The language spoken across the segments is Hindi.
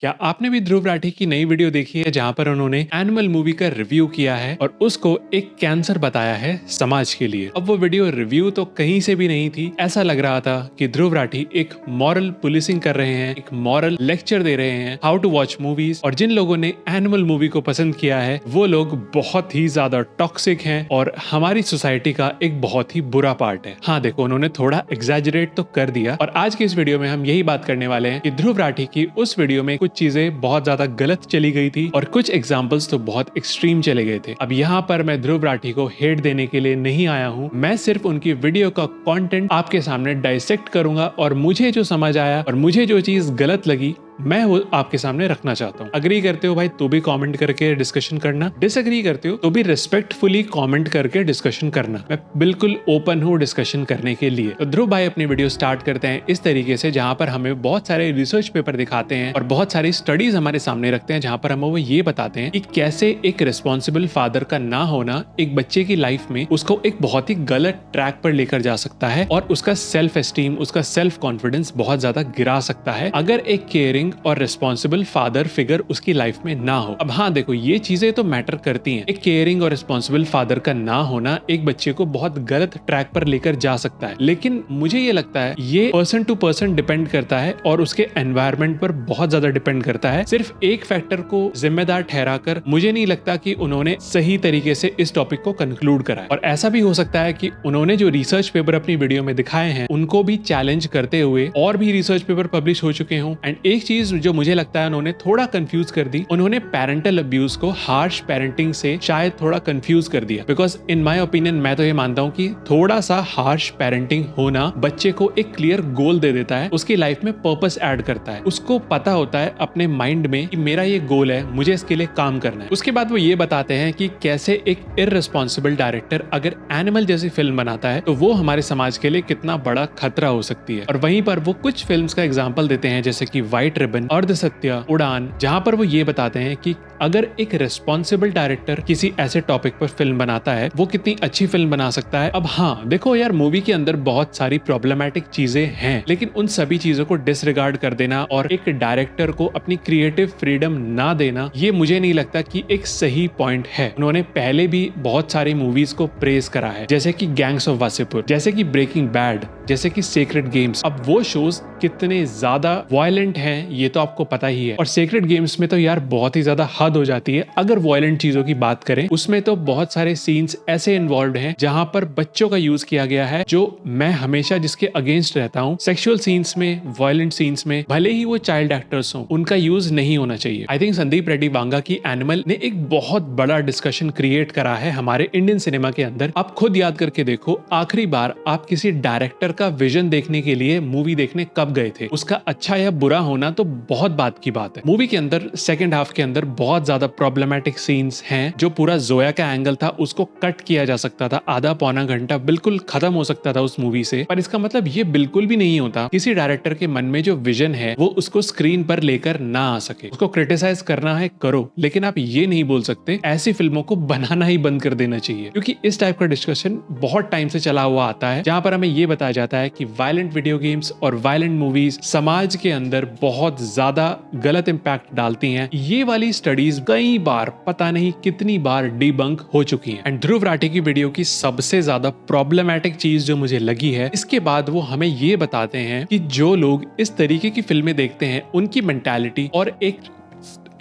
क्या आपने भी ध्रुव राठी की नई वीडियो देखी है जहां पर उन्होंने एनिमल मूवी का रिव्यू किया है और उसको एक कैंसर बताया है समाज के लिए। अब वो वीडियो रिव्यू तो कहीं से भी नहीं थी, ऐसा लग रहा था कि ध्रुव राठी एक मॉरल पुलिसिंग कर रहे हैं, एक मॉरल लेक्चर दे रहे हैं हाउ टू वॉच मूवीज। और जिन लोगों ने एनिमल मूवी को पसंद किया है वो लोग बहुत ही ज्यादा टॉक्सिक हैं और हमारी सोसाइटी का एक बहुत ही बुरा पार्ट है। हाँ देखो, उन्होंने थोड़ा एग्जैजरेट तो कर दिया और आज की इस वीडियो में हम यही बात करने वाले हैं कि ध्रुव राठी की उस वीडियो में कुछ चीजें बहुत ज्यादा गलत चली गई थी और कुछ एग्जाम्पल्स तो बहुत एक्सट्रीम चले गए थे। अब यहाँ पर मैं ध्रुव राठी को हेट देने के लिए नहीं आया हूँ, मैं सिर्फ उनकी वीडियो का कंटेंट आपके सामने डाइसेक्ट करूंगा और मुझे जो समझ आया और मुझे जो चीज गलत लगी मैं वो आपके सामने रखना चाहता हूँ। अग्री करते हो भाई तो भी कमेंट करके डिस्कशन करना, डिसएग्री करते हो तो भी रिस्पेक्टफुली कमेंट करके डिस्कशन करना। मैं बिल्कुल ओपन हूँ डिस्कशन करने के लिए। तो ध्रुव भाई अपनी वीडियो स्टार्ट करते हैं इस तरीके से जहाँ पर हमें बहुत सारे रिसर्च पेपर दिखाते हैं और बहुत सारी स्टडीज हमारे सामने रखते हैं जहाँ पर हमें वो ये बताते हैं कि कैसे एक रिस्पॉन्सिबल फादर का ना होना एक बच्चे की लाइफ में उसको एक बहुत ही गलत ट्रैक पर लेकर जा सकता है और उसका सेल्फ एस्टीम, उसका सेल्फ कॉन्फिडेंस बहुत ज्यादा गिरा सकता है अगर एक केयरिंग और रिस्पॉन्सिबल फादर फिगर उसकी लाइफ में ना हो। अब हाँ देखो, ये चीजें तो मैटर करती हैं। एक केयरिंग और रिस्पॉन्सिबल फादर का ना होना एक बच्चे को बहुत गलत ट्रैक पर लेकर जा सकता है, लेकिन मुझे ये लगता है ये पर्सन टू पर्सन डिपेंड करता है और उसके एनवायरमेंट पर बहुत ज्यादा डिपेंड करता है। सिर्फ एक फैक्टर को जिम्मेदार ठहराकर मुझे नहीं लगता कि उन्होंने सही तरीके से इस टॉपिक को कंक्लूड करा है। और ऐसा भी हो सकता है कि उन्होंने जो रिसर्च पेपर अपनी वीडियो में दिखाए हैं उनको भी चैलेंज करते हुए और भी रिसर्च पेपर पब्लिश हो चुके हों। एंड एक चीज जो मुझे लगता है उन्होंने थोड़ा कंफ्यूज कर दी, उन्होंने पेरेंटल अब्यूज को हार्श पेरेंटिंग से शायद थोड़ा कंफ्यूज कर दिया। बिकॉज इन माय ओपिनियन मैं तो ये मानता हूँ कि थोड़ा सा हार्श पेरेंटिंग होना बच्चे को एक क्लियर गोल दे देता है, उसकी लाइफ में पर्पस ऐड करता है। उसको पता होता है अपने माइंड में कि मेरा ये गोल है, मुझे इसके लिए काम करना है। उसके बाद वो ये बताते हैं कि कैसे एक इररिस्पॉन्सिबल डायरेक्टर अगर एनिमल जैसी फिल्म बनाता है तो वो हमारे समाज के लिए कितना बड़ा खतरा हो सकती है। और वहीं पर वो कुछ फिल्म्स का एग्जाम्पल देते हैं जैसे कि व्हाइट रिबन, अर्ध सत्य, उड़ान, जहां पर वो ये बताते हैं कि अगर एक रिस्पॉन्सिबल डायरेक्टर किसी ऐसे टॉपिक पर फिल्म बनाता है वो कितनी अच्छी फिल्म बना सकता है। अब हाँ देखो यार, मूवी के अंदर बहुत सारी प्रॉब्लमैटिक चीजें हैं, लेकिन उन सभी चीजों को डिसरिगार्ड कर देना और एक डायरेक्टर को अपनी क्रिएटिव फ्रीडम ना देना, ये मुझे नहीं लगता कि एक सही पॉइंट है। उन्होंने पहले भी बहुत सारी मूवीज को प्रेज करा है जैसे कि गैंग्स ऑफ वासेपुर, जैसे कि ब्रेकिंग बैड, जैसे कि सेक्रेड गेम्स। अब वो शोज कितने ज्यादा वायलेंट हैं ये तो आपको पता ही है। और सेक्रेड गेम्स में तो यार बहुत ही ज्यादा हद हो जाती है। अगर वायलेंट चीजों की बात करें उसमें तो बहुत सारे सीन्स ऐसे इन्वॉल्व हैं जहां पर बच्चों का यूज किया गया है, जो मैं हमेशा जिसके अगेंस्ट रहता हूं। सेक्सुअल सीन्स में, वायलेंट सीन्स में, भले ही वो चाइल्ड एक्टर्स हों, उनका यूज नहीं होना चाहिए। आई थिंक संदीप रेड्डी वांगा की एनिमल ने एक बहुत बड़ा डिस्कशन क्रिएट करा है हमारे इंडियन सिनेमा के अंदर। आप खुद याद करके देखो, आखिरी बार आप किसी डायरेक्टर का विजन देखने के लिए मूवी देखने कब गए थे? उसका अच्छा या बुरा होना तो बहुत बात की बात है। मूवी के अंदर सेकंड हाफ के अंदर बहुत ज्यादा प्रॉब्लमैटिक सीन्स हैं। जो पूरा जोया का एंगल था उसको कट किया जा सकता था, आधा पौना घंटा बिल्कुल खत्म हो सकता था उस मूवी से। पर इसका मतलब ये बिल्कुल भी नहीं होता किसी डायरेक्टर के मन में जो विजन है वो उसको स्क्रीन पर लेकर ना आ सके। उसको क्रिटिसाइज करना है करो, लेकिन आप ये नहीं बोल सकते ऐसी फिल्मों को बनाना ही बंद कर देना चाहिए। क्योंकि इस टाइप का डिस्कशन बहुत टाइम से चला हुआ आता है जहां पर हमें ये बताया जाता है कि वायलेंट वीडियो गेम्स और वायलेंट मूवीज समाज के अंदर बहुत ज्यादा गलत इंपैक्ट डालती हैं। ये वाली स्टडीज कई बार, पता नहीं कितनी बार डिबंक हो चुकी हैं। एंड ध्रुव राठी की वीडियो की सबसे ज्यादा प्रॉब्लमैटिक चीज जो मुझे लगी है, इसके बाद वो हमें ये बताते हैं कि जो लोग इस तरीके की फिल्में देखते हैं उनकी मेंटालिटी और एक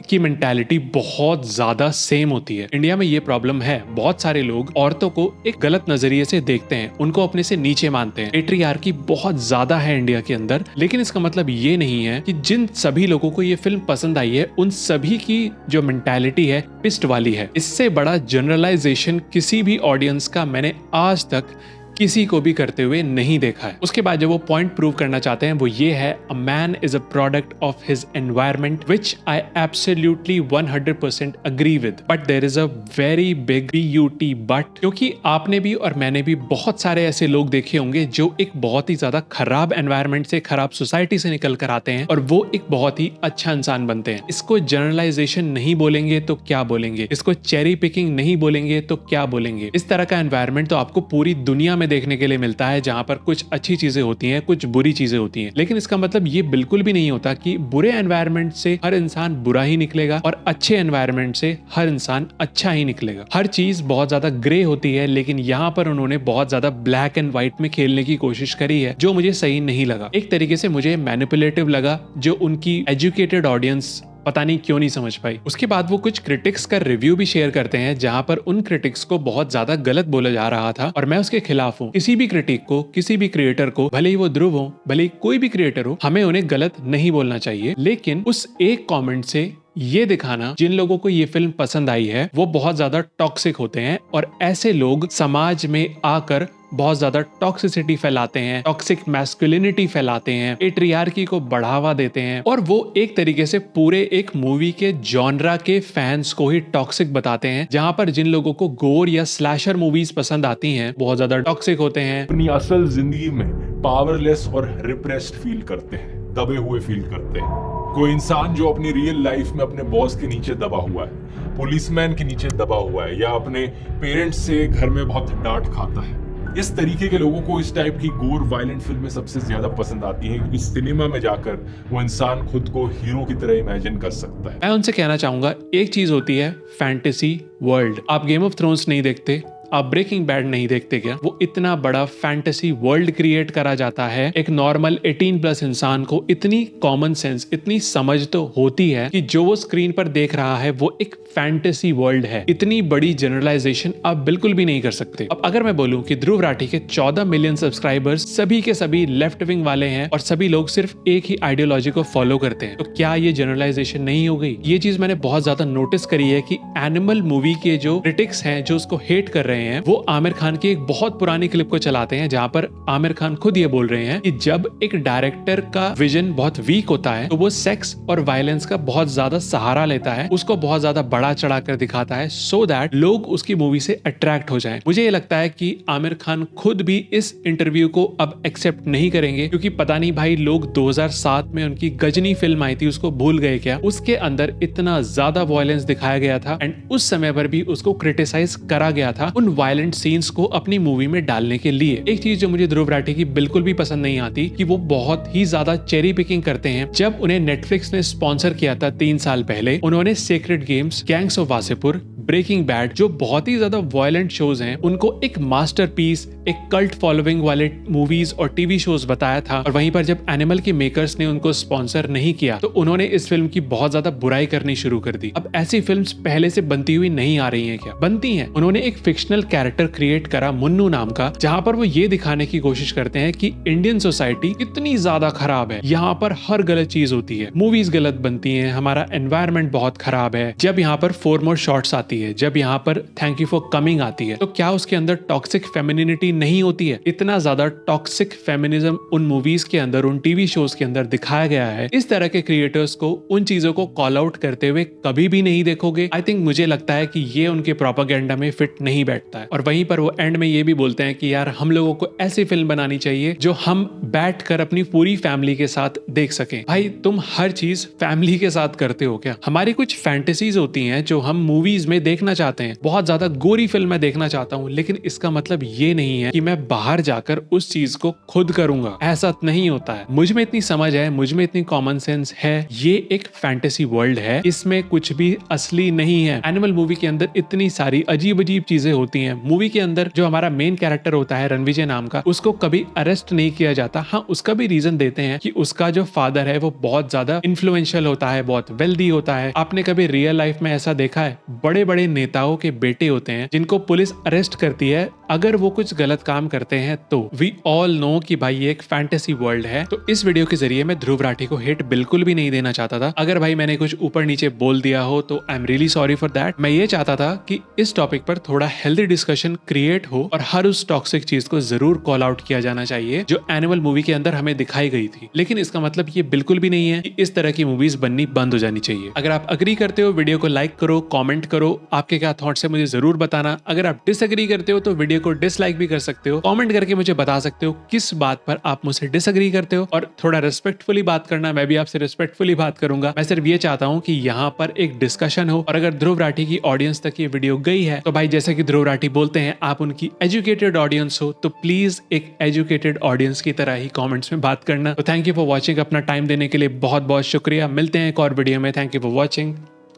की मेंटालिटी बहुत ज्यादा सेम होती है। इंडिया में ये प्रॉब्लम है, बहुत सारे लोग औरतों को एक गलत नजरिए से देखते हैं, उनको अपने से नीचे मानते हैं। पेट्रियार्की बहुत ज्यादा है इंडिया के अंदर, लेकिन इसका मतलब ये नहीं है कि जिन सभी लोगों को ये फिल्म पसंद आई है उन सभी की जो मेंटालिटी है पिस्ट वाली है। इससे बड़ा जनरलाइजेशन किसी भी ऑडियंस का मैंने आज तक किसी को भी करते हुए नहीं देखा है। उसके बाद जो वो पॉइंट प्रूव करना चाहते हैं वो ये है, a man is a product of his environment, which I absolutely 100% agree with, but there is a very big BUT but. क्योंकि आपने भी और मैंने भी बहुत सारे ऐसे लोग देखे होंगे जो एक बहुत ही ज्यादा खराब एनवायरनमेंट से, खराब सोसाइटी से निकल कर आते हैं और वो एक बहुत ही अच्छा इंसान बनते हैं। इसको जनरलाइजेशन नहीं बोलेंगे तो क्या बोलेंगे, इसको चेरी पिकिंग नहीं बोलेंगे तो क्या बोलेंगे। इस तरह का एनवायरनमेंट तो आपको पूरी दुनिया में हमें देखने के लिए मिलता है जहाँ पर कुछ अच्छी चीजें होती हैं, कुछ बुरी चीजें होती हैं, लेकिन इसका मतलब ये बिल्कुल भी नहीं होता कि बुरे एनवायरनमेंट से हर इंसान बुरा ही निकलेगा और अच्छे एनवायरनमेंट से हर इंसान अच्छा ही निकलेगा। हर चीज बहुत ज्यादा ग्रे होती है, लेकिन यहाँ पर उन्होंने बहुत ज्यादा ब्लैक एंड व्हाइट में खेलने की कोशिश करी है, जो मुझे सही नहीं लगा। एक तरीके से मुझे मैनिपुलेटिव लगा, जो उनकी एजुकेटेड ऑडियंस पता नहीं क्यों नहीं समझ पाई। उसके बाद वो कुछ क्रिटिक्स का रिव्यू भी शेयर करते हैं, जहां पर उन क्रिटिक्स को बहुत ज्यादा गलत बोला जा रहा था और मैं उसके खिलाफ हूँ। किसी भी क्रिटिक को, किसी भी क्रिएटर को, भले ही वो ध्रुव हो, भले ही कोई भी क्रिएटर हो, हमें उन्हें गलत नहीं बोलना चाहिए। लेकिन उस एक कॉमेंट से ये दिखाना जिन लोगों को ये फिल्म पसंद आई है वो बहुत ज्यादा टॉक्सिक होते हैं और ऐसे लोग समाज में आकर बहुत ज्यादा टॉक्सिसिटी फैलाते हैं, टॉक्सिक मैस्कुलिनिटी फैलाते हैं, पेट्रियार्की को बढ़ावा देते हैं और वो एक तरीके से पूरे एक मूवी के जॉनरा के फैंस को ही टॉक्सिक बताते हैं। जहां पर जिन लोगों को गोर या स्लैशर मूवीज पसंद आती हैं बहुत ज्यादा टॉक्सिक होते हैं। अपनी असल जिंदगी में पावरलेस और रिप्रेस्ड फील करते हैं, दबे हुए फील करते हैं। कोई इंसान जो अपनी रियल लाइफ में अपने बॉस के नीचे दबा हुआ है, पुलिसमैन के नीचे दबा हुआ है या अपने पेरेंट्स से घर में बहुत डांट खाता है, इस तरीके के लोगों को इस टाइप की गोर वायलेंट फिल्में सबसे ज्यादा पसंद आती हैं, क्योंकि सिनेमा में जाकर वो इंसान खुद को हीरो की तरह इमेजिन कर सकता है। मैं उनसे कहना चाहूंगा, एक चीज होती है फैंटेसी वर्ल्ड। आप गेम ऑफ थ्रोन्स नहीं देखते, आप ब्रेकिंग बैड नहीं देखते क्या? वो इतना बड़ा फैंटेसी वर्ल्ड क्रिएट करा जाता है, एक नॉर्मल 18+ इंसान को इतनी कॉमन सेंस, इतनी समझ तो होती है कि जो वो स्क्रीन पर देख रहा है वो एक फैंटेसी वर्ल्ड है। इतनी बड़ी जनरलाइजेशन आप बिल्कुल भी नहीं कर सकते। अब अगर मैं बोलूं कि ध्रुव राठी के 14 मिलियन सब्सक्राइबर्स सभी के सभी लेफ्ट विंग वाले हैं और सभी लोग सिर्फ एक ही आइडियोलॉजी को फॉलो करते हैं, तो क्या ये जनरलाइजेशन नहीं हो गई? ये चीज मैंने बहुत ज्यादा नोटिस करी है कि एनिमल मूवी के जो क्रिटिक्स हैं, जो उसको हेट कर रहे हैं, वो आमिर खान की एक बहुत पुरानी क्लिप को चलाते हैं जहां पर आमिर खान खुद ये बोल रहे हैं कि जब एक डायरेक्टर का विजन बहुत वीक होता है तो वो सेक्स और वायलेंस का बहुत ज्यादा सहारा लेता है, उसको बहुत ज्यादा बड़ा चढ़ा कर दिखाता है सो दैट लोग उसकी मूवी से अट्रैक्ट हो जाएं। मुझे ये लगता है कि आमिर खान खुद भी इस इंटरव्यू को अब एक्सेप्ट नहीं करेंगे, क्योंकि पता नहीं भाई लोग 2007 में उनकी गजनी फिल्म आई थी उसको भूल गए क्या? उसके अंदर इतना ज्यादा वायलेंस दिखाया गया था एंड उस समय पर भी उसको क्रिटिसाइज करा गया था उन वायलेंट सीन्स को अपनी मूवी में डालने के लिए। एक चीज जो मुझे ध्रुव राठी की बिल्कुल भी पसंद नहीं आती कि वो बहुत ही ज्यादा चेरी पिकिंग करते हैं। जब उन्हें नेटफ्लिक्स ने स्पॉन्सर किया था 3 साल पहले, उन्होंने Sacred Games, Gangs of Wasseypur, Breaking Bad, जो बहुत ही ज्यादा वायलेंट शोज हैं, उनको एक मास्टरपीस, एक कल्ट फॉलोइंग वाले मूवीज और टीवी शोज बताया था। और वहीं पर जब एनिमल के मेकर्स ने उनको स्पॉन्सर नहीं किया तो उन्होंने इस फिल्म की बहुत ज्यादा बुराई करनी शुरू कर दी। अब ऐसी फिल्म्स पहले से बनती हुई नहीं आ रही हैं क्या? बनती हैं। उन्होंने एक फिक्शनल कैरेक्टर क्रिएट करा मुन्नू नाम का, जहां पर वो ये दिखाने की कोशिश करते हैं कि इंडियन सोसाइटी कितनी ज्यादा खराब है, यहाँ पर हर गलत चीज होती है, मूवीज गलत बनती हैं, हमारा एनवायरनमेंट बहुत खराब है। जब यहाँ पर 4 मोर शॉट्स आती है, जब यहाँ पर थैंक यू फॉर कमिंग आती है, तो क्या उसके अंदर टॉक्सिक फेमिनिनिटी नहीं होती है? इतना ज्यादा टॉक्सिक फेमिनिज्म उन मूवीज के अंदर, उन टीवी शोज के अंदर दिखाया गया है। इस तरह के क्रिएटर्स को उन चीजों को कॉल आउट करते हुए कभी भी नहीं देखोगे। आई थिंक मुझे लगता है कि ये उनके प्रोपेगेंडा में फिट नहीं बैठता है। और वहीं पर वो एंड में ये भी बोलते हैं कि यार हम लोगों को ऐसी फिल्म बनानी चाहिए जो हम बैठकर अपनी पूरी फैमिली के साथ देख सकें। भाई तुम हर चीज फैमिली के साथ करते हो क्या? हमारी कुछ फैंटेसीज होती हैं जो हम मूवीज में देखना चाहते हैं। बहुत ज्यादा गोरी फिल्म मैं देखना चाहता हूँ, लेकिन इसका मतलब ये नहीं है कि मैं बाहर जाकर उस चीज को खुद करूंगा। ऐसा नहीं होता है। मुझ में इतनी समझ है, मुझ में इतनी कॉमन सेंस है। ये एक फैंटेसी वर्ल्ड है, इसमें कुछ भी असली नहीं है। एनिमल मूवी के अंदर इतनी सारी अजीब अजीब चीजें होती हैं। मूवी के अंदर जो हमारा मेन कैरेक्टर होता है रणविजय नाम का, उसको कभी अरेस्ट नहीं किया जाता। हाँ, उसका भी रीजन देते हैं कि उसका जो फादर है वो बहुत ज्यादा इन्फ्लुएंशियल होता है, बहुत वेल्दी होता है। आपने कभी रियल लाइफ में ऐसा देखा है? बड़े बड़े नेताओं के बेटे होते हैं जिनको पुलिस अरेस्ट करती है अगर वो कुछ गलत काम करते हैं। तो वी ऑल नो कि भाई ये एक फैंटेसी वर्ल्ड है। तो इस वीडियो के जरिए मैं ध्रुव राठी को हेट बिल्कुल भी नहीं देना चाहता था। अगर भाई मैंने कुछ ऊपर नीचे बोल दिया हो तो I am really sorry for that. मैं ये चाहता था कि इस टॉपिक पर थोड़ा हेल्दी डिस्कशन क्रिएट हो और हर उस टॉक्सिक चीज को जरूर कॉल आउट किया जाना चाहिए जो एनिमल मूवी के अंदर हमें दिखाई गई थी। लेकिन इसका मतलब ये बिल्कुल भी नहीं है कि इस तरह की मूवीज बननी बंद हो जानी चाहिए। अगर आप अग्री करते हो, वीडियो को लाइक करो, कॉमेंट करो आपके क्या थॉट्स है मुझे जरूर बताना। अगर आप डिसएग्री करते हो तो वीडियो को डिसलाइक भी कर सकते हो, कमेंट करके मुझे बता सकते हो किस बात पर आप मुझसे डिसएग्री करते हो, और थोड़ा रिस्पेक्टफुली बात करना, मैं भी आपसे रिस्पेक्टफुली बात करूंगा। मैं सिर्फ ये चाहता हूँ कि यहाँ पर एक डिस्कशन हो, और अगर ध्रुव राठी की ऑडियंस तक ये वीडियो गई है तो भाई जैसे कि ध्रुव राठी बोलते हैं आप उनकी एजुकेटेड ऑडियंस हो, तो प्लीज एक एजुकेटेड ऑडियंस की तरह ही कमेंट्स में बात करना। तो थैंक यू फॉर वॉचिंग, अपना टाइम देने के लिए बहुत बहुत शुक्रिया। मिलते हैं एक और वीडियो में। Thank you for watching,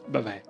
bye bye.